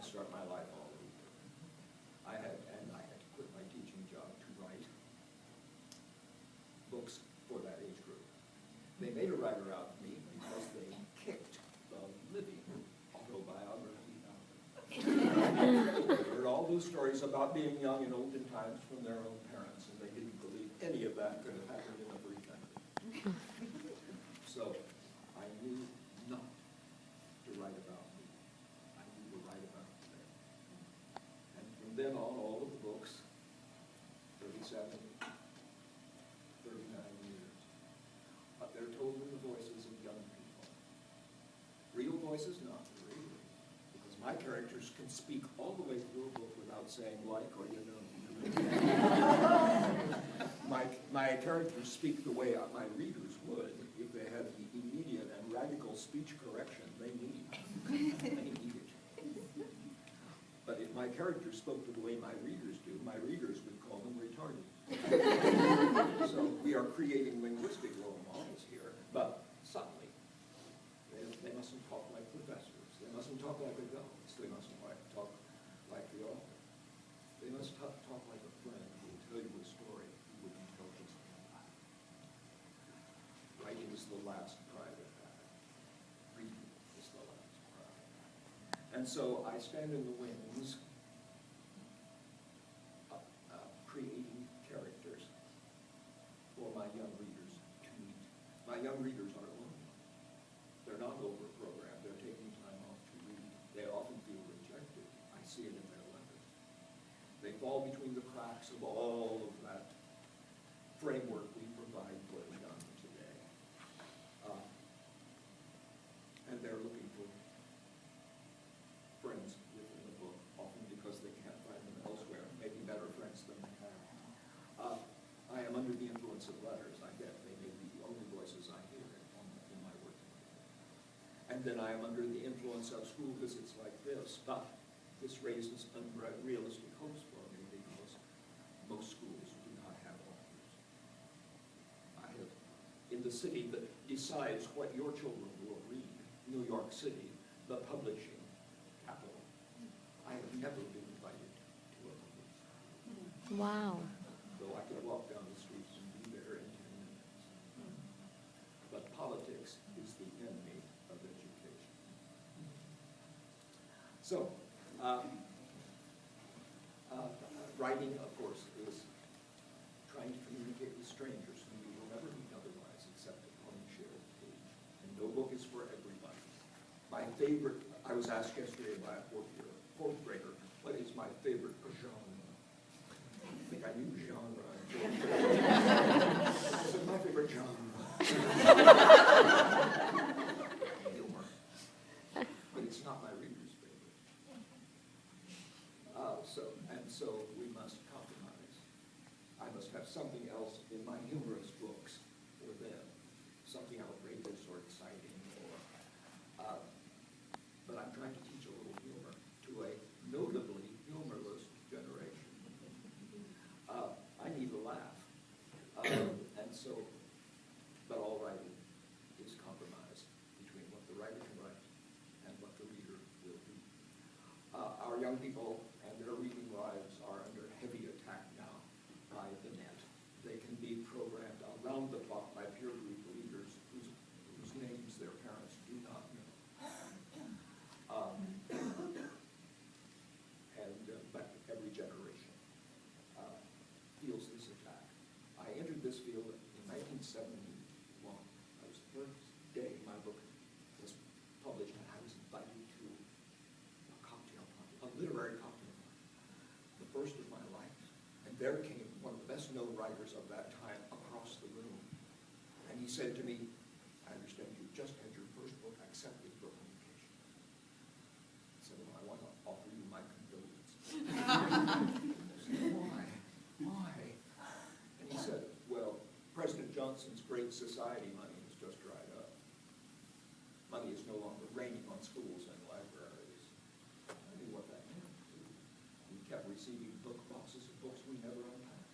and start my life all over. I had to quit my teaching job to write books for that age group. They made a writer out of me because they kicked the living autobiography out of me. They heard all those stories about being young in olden times from their own parents, and they didn't believe any of that could have happened in a free country. So I knew not to write about me. I knew to write about them. And from then on, all of the books, 37, 39 years, but they're told in the voices of young people. Real voices, not really, because my characters can speak all the way through a book without saying like or you know. My characters speak the way my readers would if they had the immediate and radical speech correction they need. They need it. But if my characters spoke the way my readers do, my readers would call them retarded. So we are creating linguistic role models here, but subtly. They mustn't talk like professors. They mustn't talk like adults. They mustn't talk like the author. They must talk like a friend who will tell you a story you wouldn't tell just anybody. Writing is the last private act. Reading is the last private act. And so I stand in the wings creating characters for my young readers to meet. My young readers are lonely. They're not over-programmed. They're taking time off to read. They often feel rejected. I see it in their letters. They fall between the cracks of all of that framework we provide for the young today. And they're looking for friends within the book, often because they can't find them elsewhere, maybe better friends than they have. I am under the influence of letters. I get they may be the only voices I hear in my work. And then I am under the influence of school visits like this, but this raises unrealistic hopes for me because most schools do not have authors. I have, in the city that decides what your children will read, New York City, the publishing capital, I have never been invited to a publishing. Wow. Though I could walk down the streets and be there in 10 minutes. But politics is the enemy of education. So, writing, of course, is trying to communicate with strangers whom you will never meet otherwise except upon a shared page. And no book is for everybody. My favorite, I was asked yesterday by a fourth grader, what is my favorite genre? I think I knew genre. I said, my favorite genre. Humor. But it's not my reader's favorite. So we must compromise. I must have something else in my humorous books for them, something outrageous or exciting, but I'm trying to teach a little humor to a notably humorless generation. I need a laugh, and so, but all writing is compromise between what the writer can write and what the reader will read. Our young people and their reading lives are under heavy attack now by the net. They can be programmed around the clock by peer group leaders whose names their parents do not know. But every generation feels this attack. I entered this field in 1971. That was the first day my book was published, and I was invited to a cocktail party, a literary cocktail party, the first of my life. And there came one of the best-known writers of that time across the room. And he said to me, I understand you just had your first book accepted for publication. I said, well, I want to offer you my condolences. I said, why? Why? And he said, well, President Johnson's Great Society money has just dried up. Money is no longer raining on schools and libraries. I knew what that meant. We kept receiving book boxes of books we never unpacked.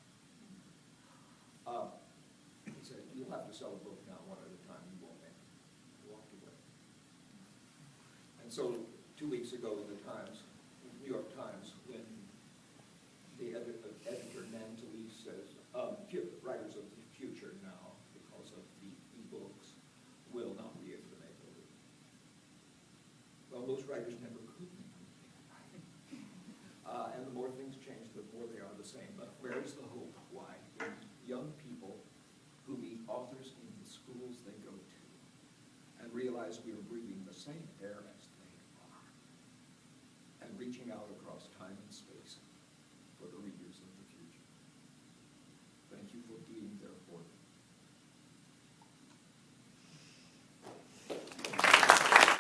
He said, you'll have to sell a book now one at a time. You won't make it. He walked away. And so 2 weeks ago in the Times, New York Times when the editor Nantali says, writers of the future now, because of the e-books, will not be able to make a living. Well, most writers never could make a living. And the more things change, the more they are the same. But where is the hope? Why? In young people who meet authors in the schools they go to and realize we are breathing the same air as they are and reaching out across time and space